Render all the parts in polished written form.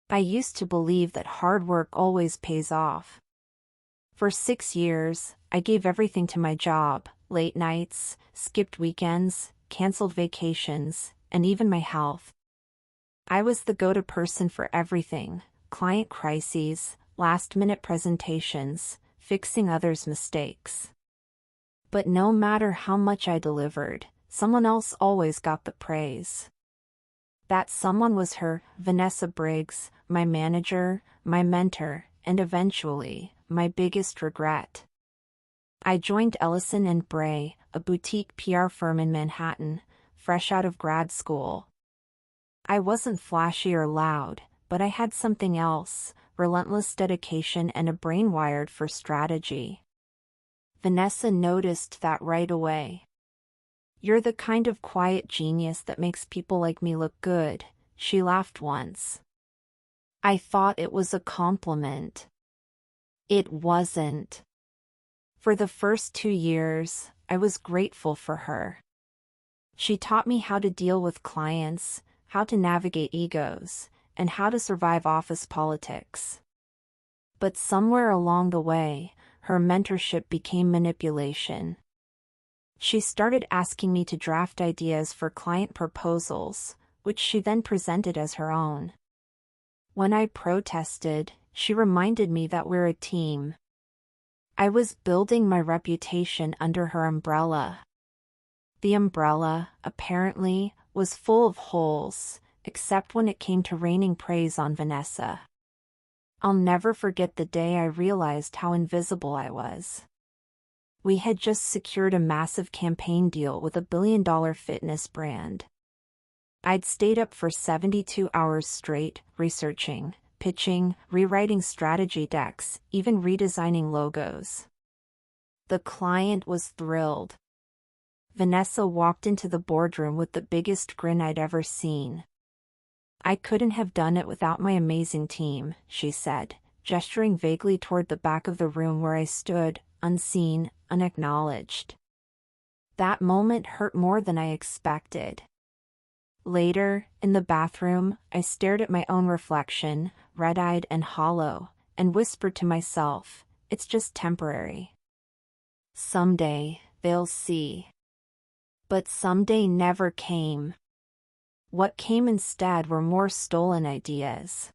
I used to believe that hard work always pays off. For 6 years, I gave everything to my job, late nights, skipped weekends, canceled vacations, and even my health. I was the go-to person for everything: client crises, last-minute presentations, fixing others' mistakes. But no matter how much I delivered, someone else always got the praise. That someone was her, Vanessa Briggs, my manager, my mentor, and eventually, my biggest regret. I joined Ellison & Bray, a boutique PR firm in Manhattan, fresh out of grad school. I wasn't flashy or loud, but I had something else: relentless dedication and a brain wired for strategy. Vanessa noticed that right away. "You're the kind of quiet genius that makes people like me look good," she laughed once. I thought it was a compliment. It wasn't. For the first 2 years, I was grateful for her. She taught me how to deal with clients, how to navigate egos, and how to survive office politics. But somewhere along the way, her mentorship became manipulation. She started asking me to draft ideas for client proposals, which she then presented as her own. When I protested, she reminded me that we're a team. I was building my reputation under her umbrella. The umbrella, apparently, was full of holes, except when it came to raining praise on Vanessa. I'll never forget the day I realized how invisible I was. We had just secured a massive campaign deal with a billion-dollar fitness brand. I'd stayed up for 72 hours straight, researching, pitching, rewriting strategy decks, even redesigning logos. The client was thrilled. Vanessa walked into the boardroom with the biggest grin I'd ever seen. "I couldn't have done it without my amazing team," she said, gesturing vaguely toward the back of the room where I stood, unseen, unacknowledged. That moment hurt more than I expected. Later, in the bathroom, I stared at my own reflection, red-eyed and hollow, and whispered to myself, "It's just temporary. Someday, they'll see." But someday never came. What came instead were more stolen ideas.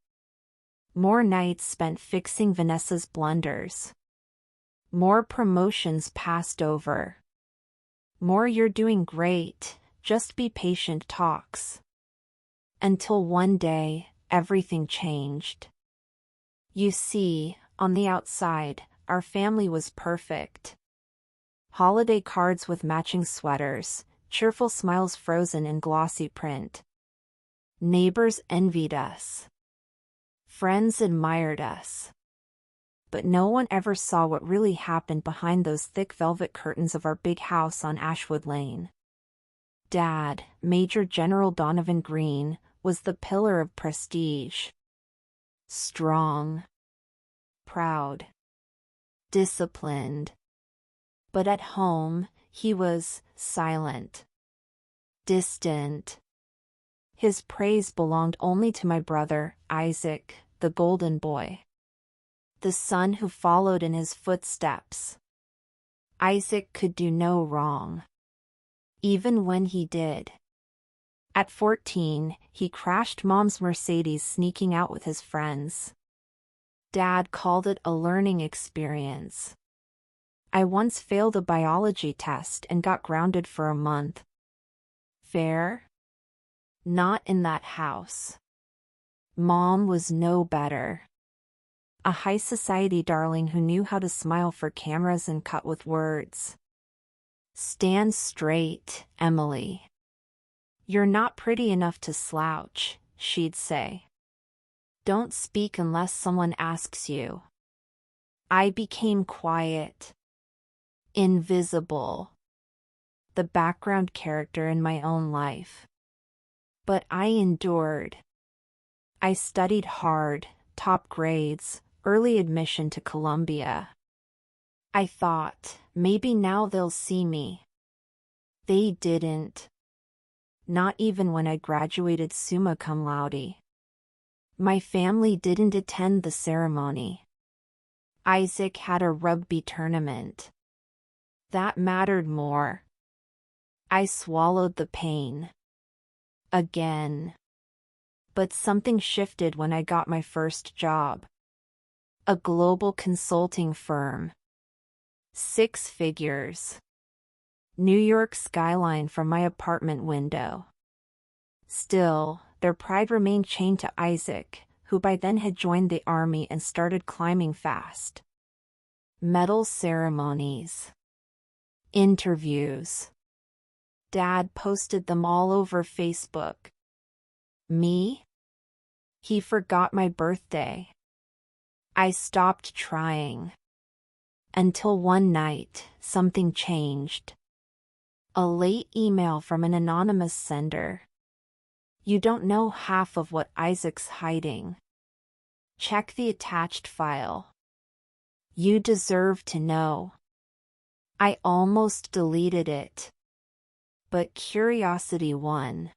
More nights spent fixing Vanessa's blunders. More promotions passed over. More "you're doing great, just be patient" talks. Until one day, everything changed. You see, on the outside, our family was perfect. Holiday cards with matching sweaters, cheerful smiles frozen in glossy print. Neighbors envied us. Friends admired us. But no one ever saw what really happened behind those thick velvet curtains of our big house on Ashwood Lane. Dad, Major General Donovan Green, was the pillar of prestige. Strong. Proud. Disciplined. But at home, he was silent. Distant. His praise belonged only to my brother, Isaac, the golden boy. The son who followed in his footsteps. Isaac could do no wrong. Even when he did. At 14, he crashed Mom's Mercedes sneaking out with his friends. Dad called it a learning experience. I once failed a biology test and got grounded for a month. Fair? Not in that house. Mom was no better. A high society darling who knew how to smile for cameras and cut with words. "Stand straight, Emily. You're not pretty enough to slouch," she'd say. "Don't speak unless someone asks you." I became quiet. Invisible. The background character in my own life. But I endured. I studied hard, top grades, early admission to Columbia. I thought, maybe now they'll see me. They didn't. Not even when I graduated summa cum laude. My family didn't attend the ceremony. Isaac had a rugby tournament. That mattered more. I swallowed the pain. Again. But something shifted when I got my first job. A global consulting firm. 6 figures. New York skyline from my apartment window. Still, their pride remained chained to Isaac, who by then had joined the army and started climbing fast. Medal ceremonies. Interviews. Dad posted them all over Facebook. Me? He forgot my birthday. I stopped trying. Until one night, something changed. A late email from an anonymous sender. You don't know half of what Isaac's hiding. Check the attached file. You deserve to know. I almost deleted it. But curiosity won.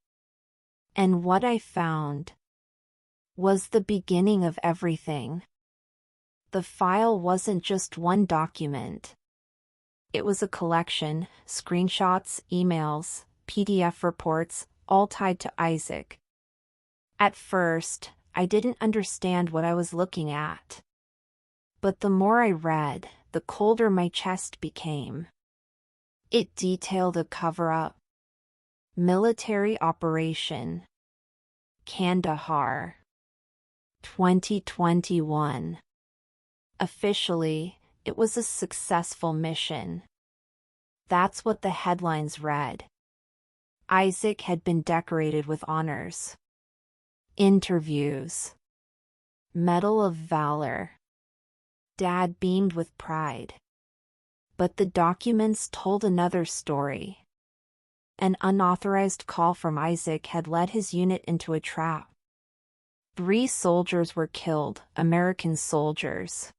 And what I found was the beginning of everything. The file wasn't just one document. It was a collection, screenshots, emails, PDF reports, all tied to Isaac. At first, I didn't understand what I was looking at. But the more I read, the colder my chest became. It detailed a cover-up. Military operation. Kandahar. 2021. Officially, it was a successful mission. That's what the headlines read. Isaac had been decorated with honors. Interviews. Medal of Valor. Dad beamed with pride. But the documents told another story. An unauthorized call from Isaac had led his unit into a trap. 3 soldiers were killed, American soldiers.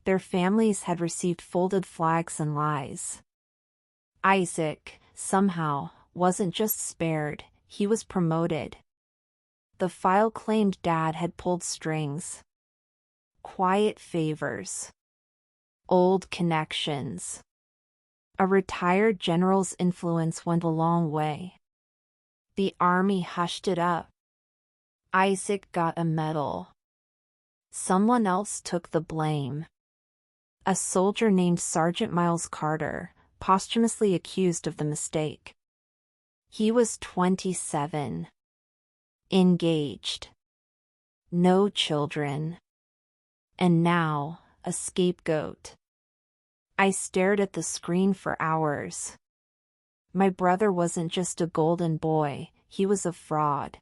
Their families had received folded flags and lies. Isaac, somehow, wasn't just spared, he was promoted. The file claimed Dad had pulled strings. Quiet favors. Old connections. A retired general's influence went a long way. The army hushed it up. Isaac got a medal. Someone else took the blame. A soldier named Sergeant Miles Carter, posthumously accused of the mistake. He was 27. Engaged. No children. And now, a scapegoat. I stared at the screen for hours. My brother wasn't just a golden boy, he was a fraud.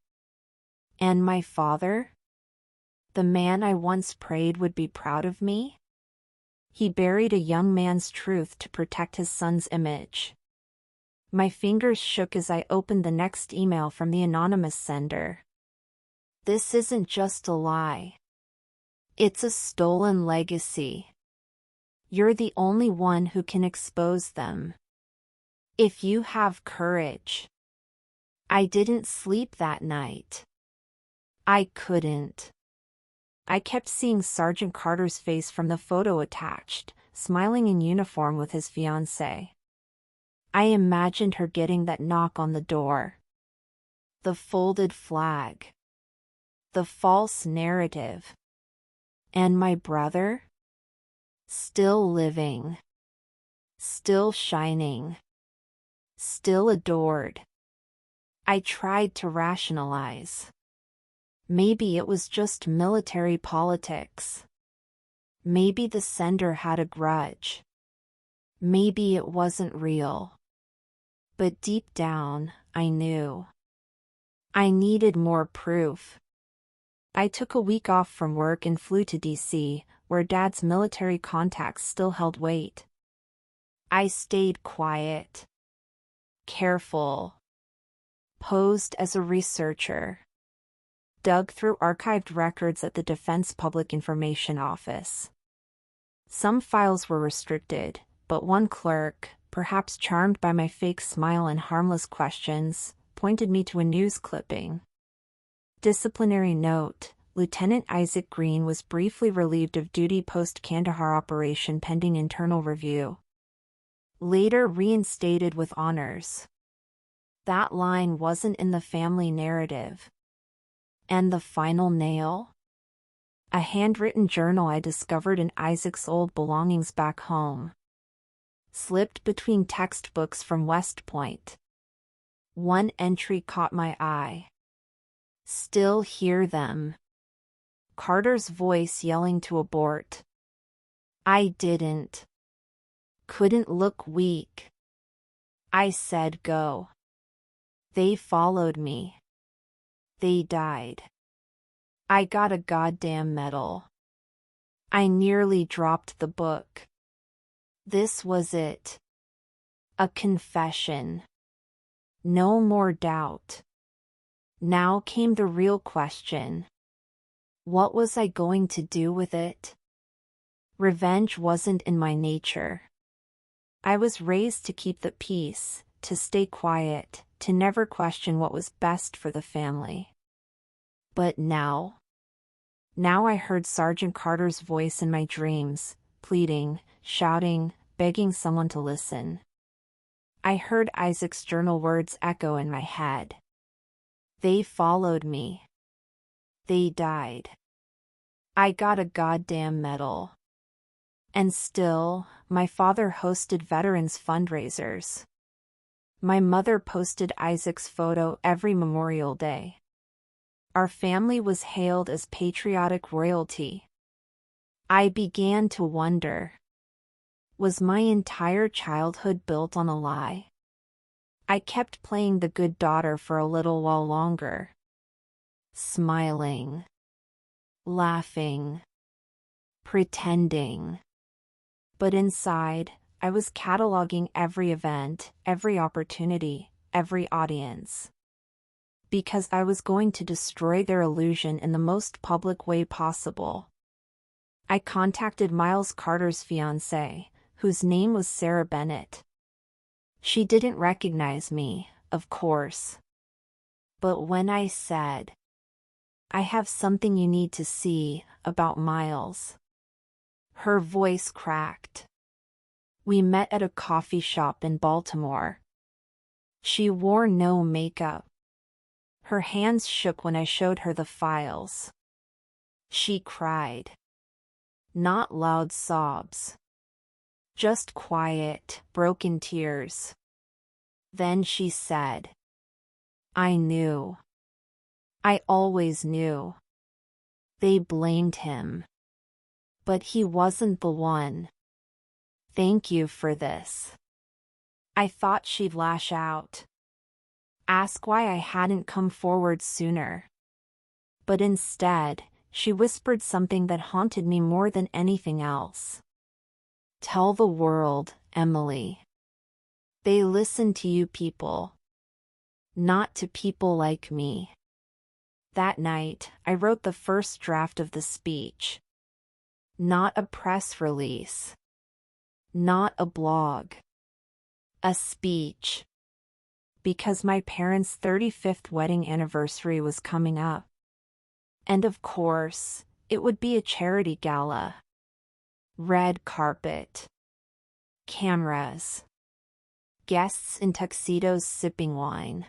And my father? The man I once prayed would be proud of me? He buried a young man's truth to protect his son's image. My fingers shook as I opened the next email from the anonymous sender. This isn't just a lie. It's a stolen legacy. You're the only one who can expose them. If you have courage. I didn't sleep that night. I couldn't. I kept seeing Sergeant Carter's face from the photo attached, smiling in uniform with his fiancée. I imagined her getting that knock on the door. The folded flag. The false narrative. And my brother? Still living. Still shining. Still adored. I tried to rationalize. Maybe it was just military politics. Maybe the sender had a grudge. Maybe it wasn't real. But deep down, I knew. I needed more proof. I took a week off from work and flew to DC, where Dad's military contacts still held weight. I stayed quiet. Careful. Posed as a researcher. Dug through archived records at the Defense Public Information Office. Some files were restricted, but one clerk, perhaps charmed by my fake smile and harmless questions, pointed me to a news clipping. Disciplinary note, Lieutenant Isaac Green was briefly relieved of duty post-Kandahar operation pending internal review. Later reinstated with honors. That line wasn't in the family narrative. And the final nail? A handwritten journal I discovered in Isaac's old belongings back home. Slipped between textbooks from West Point. One entry caught my eye. Still hear them. Carter's voice yelling to abort. I didn't. Couldn't look weak. I said go. They followed me. They died. I got a goddamn medal. I nearly dropped the book. This was it. A confession. No more doubt. Now came the real question. What was I going to do with it? Revenge wasn't in my nature. I was raised to keep the peace, to stay quiet, to never question what was best for the family. But now I heard Sergeant Carter's voice in my dreams, pleading, shouting, begging someone to listen. I heard Isaac's journal words echo in my head. They followed me. They died. I got a goddamn medal. And still, my father hosted veterans fundraisers. My mother posted Isaac's photo every Memorial Day. Our family was hailed as patriotic royalty. I began to wonder. Was my entire childhood built on a lie? I kept playing the good daughter for a little while longer. Smiling. Laughing. Pretending. But inside, I was cataloging every event, every opportunity, every audience. Because I was going to destroy their illusion in the most public way possible. I contacted Miles Carter's fiancée, whose name was Sarah Bennett. She didn't recognize me, of course. But when I said, I have something you need to see about Miles, her voice cracked. We met at a coffee shop in Baltimore. She wore no makeup. Her hands shook when I showed her the files. She cried. Not loud sobs. Just quiet, broken tears. Then she said, I knew. I always knew. They blamed him. But he wasn't the one. Thank you for this. I thought she'd lash out. Ask why I hadn't come forward sooner. But instead, she whispered something that haunted me more than anything else. Tell the world, Emily. They listen to you people. Not to people like me. That night, I wrote the first draft of the speech. Not a press release. Not a blog. A speech. Because my parents' 35th wedding anniversary was coming up. And of course, it would be a charity gala. Red carpet. Cameras. Guests in tuxedos sipping wine.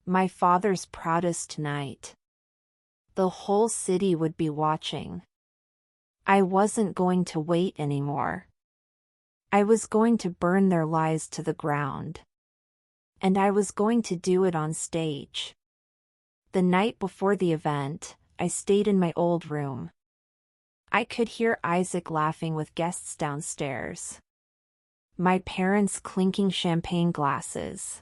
My father's proudest night. The whole city would be watching. I wasn't going to wait anymore. I was going to burn their lies to the ground. And I was going to do it on stage. The night before the event, I stayed in my old room. I could hear Isaac laughing with guests downstairs. My parents clinking champagne glasses.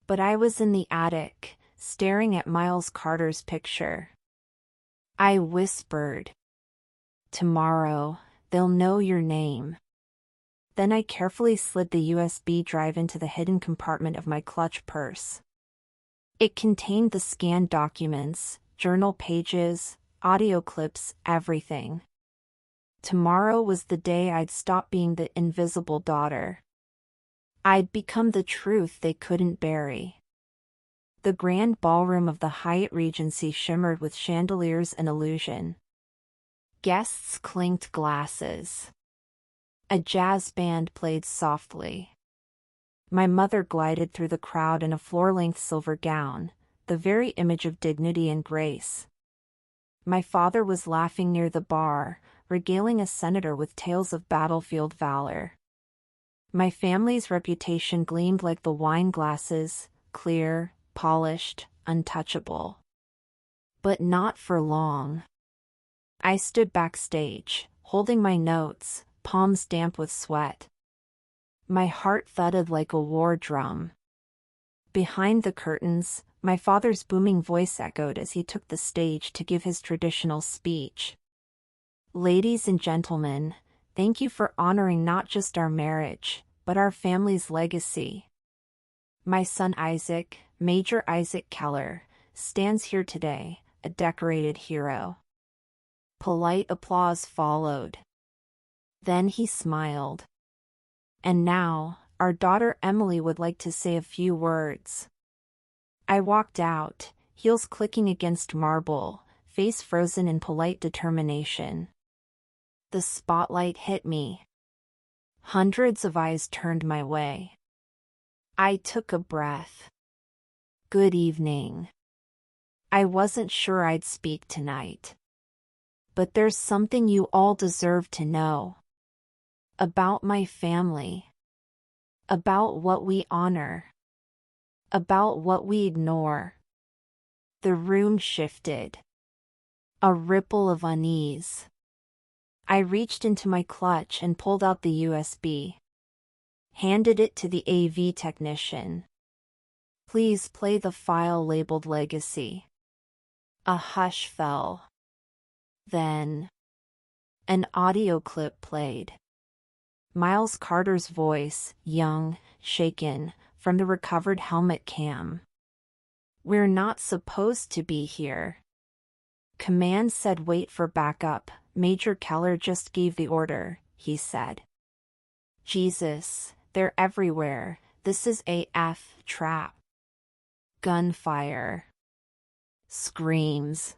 But I was in the attic, staring at Miles Carter's picture. I whispered. Tomorrow, they'll know your name. Then I carefully slid the USB drive into the hidden compartment of my clutch purse. It contained the scanned documents, journal pages, audio clips, everything. Tomorrow was the day I'd stop being the invisible daughter. I'd become the truth they couldn't bury. The grand ballroom of the Hyatt Regency shimmered with chandeliers and illusion. Guests clinked glasses. A jazz band played softly. My mother glided through the crowd in a floor-length silver gown, the very image of dignity and grace. My father was laughing near the bar, regaling a senator with tales of battlefield valor. My family's reputation gleamed like the wine glasses, clear, polished, untouchable. But not for long. I stood backstage, holding my notes, palms damp with sweat. My heart thudded like a war drum. Behind the curtains, my father's booming voice echoed as he took the stage to give his traditional speech. Ladies and gentlemen, thank you for honoring not just our marriage, but our family's legacy. My son Isaac, Major Isaac Keller, stands here today, a decorated hero. Polite applause followed. Then he smiled. And now, our daughter Emily would like to say a few words. I walked out, heels clicking against marble, face frozen in polite determination. The spotlight hit me. Hundreds of eyes turned my way. I took a breath. Good evening. I wasn't sure I'd speak tonight. But there's something you all deserve to know. About my family. About what we honor. About what we ignore. The room shifted. A ripple of unease. I reached into my clutch and pulled out the USB. Handed it to the AV technician. Please play the file labeled Legacy. A hush fell. Then, an audio clip played. Miles Carter's voice, young, shaken, from the recovered helmet cam. We're not supposed to be here. Command said wait for backup. Major Keller just gave the order, he said. Jesus, they're everywhere. This is a trap. Gunfire. Screams.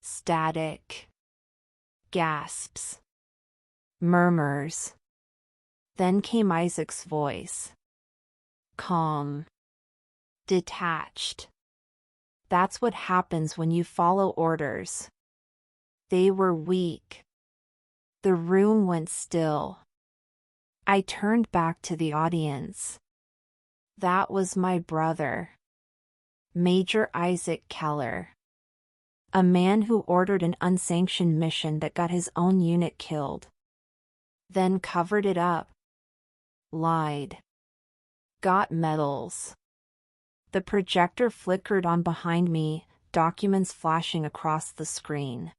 Static. Gasps. Murmurs. Then came Isaac's voice. Calm. Detached. That's what happens when you follow orders. They were weak. The room went still. I turned back to the audience. That was my brother. Major Isaac Keller. A man who ordered an unsanctioned mission that got his own unit killed. Then covered it up. Lied. Got medals. The projector flickered on behind me, documents flashing across the screen.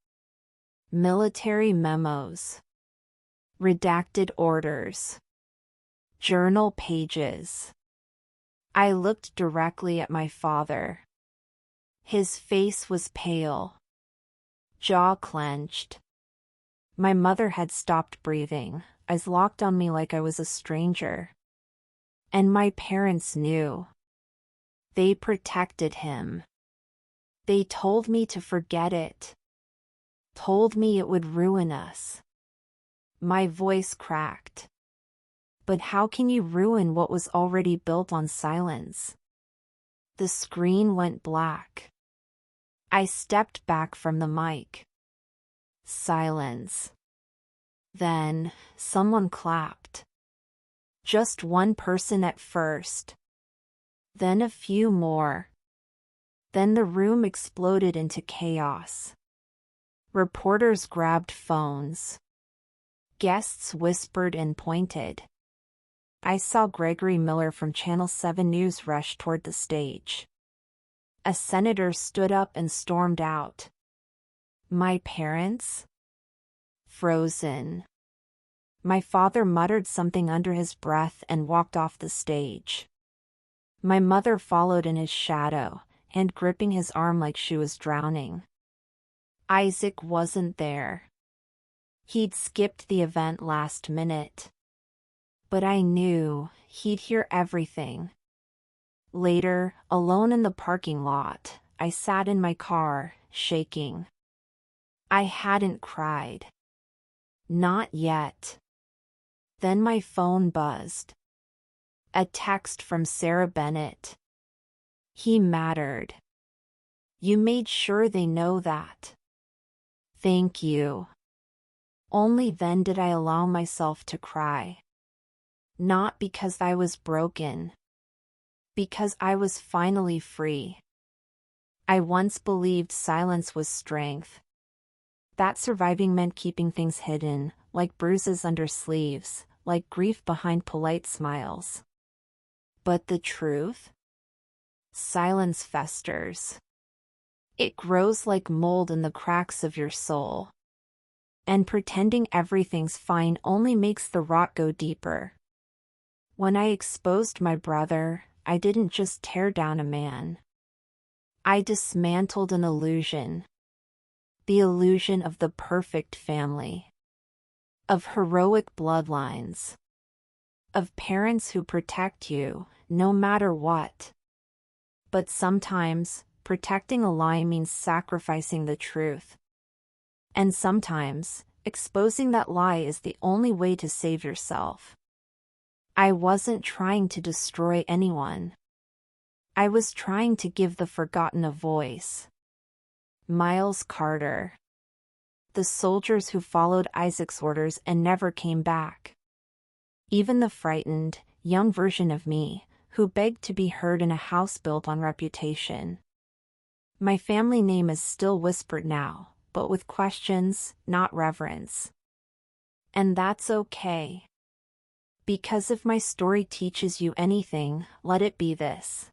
Military memos. Redacted orders. Journal pages. I looked directly at my father. His face was pale. Jaw clenched. My mother had stopped breathing, eyes locked on me like I was a stranger. And my parents knew. They protected him. They told me to forget it. Told me it would ruin us. My voice cracked. But how can you ruin what was already built on silence? The screen went black. I stepped back from the mic. Silence. Then, someone clapped. Just one person at first. Then a few more. Then the room exploded into chaos. Reporters grabbed phones. Guests whispered and pointed. I saw Gregory Miller from Channel 7 News rush toward the stage. A senator stood up and stormed out. My parents? Frozen. My father muttered something under his breath and walked off the stage. My mother followed in his shadow, hand gripping his arm like she was drowning. Isaac wasn't there. He'd skipped the event last minute. But I knew he'd hear everything. Later, alone in the parking lot, I sat in my car, shaking. I hadn't cried. Not yet. Then my phone buzzed. A text from Sarah Bennett. He mattered. You made sure they know that. Thank you. Only then did I allow myself to cry. Not because I was broken. Because I was finally free. I once believed silence was strength. That surviving meant keeping things hidden, like bruises under sleeves, like grief behind polite smiles. But the truth? Silence festers. It grows like mold in the cracks of your soul. And pretending everything's fine only makes the rot go deeper. When I exposed my brother, I didn't just tear down a man. I dismantled an illusion. The illusion of the perfect family. Of heroic bloodlines. Of parents who protect you, no matter what. But sometimes, protecting a lie means sacrificing the truth. And sometimes, exposing that lie is the only way to save yourself. I wasn't trying to destroy anyone. I was trying to give the forgotten a voice. Miles Carter. The soldiers who followed Isaac's orders and never came back. Even the frightened, young version of me, who begged to be heard in a house built on reputation. My family name is still whispered now, but with questions, not reverence. And that's okay. Because if my story teaches you anything, let it be this.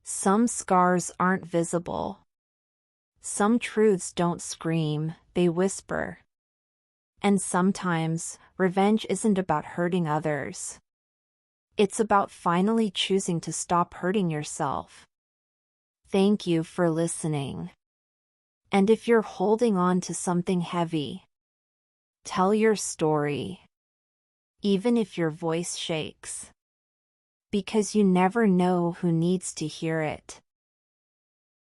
Some scars aren't visible. Some truths don't scream, they whisper. And sometimes, revenge isn't about hurting others. It's about finally choosing to stop hurting yourself. Thank you for listening. And if you're holding on to something heavy, tell your story. Even if your voice shakes. Because you never know who needs to hear it.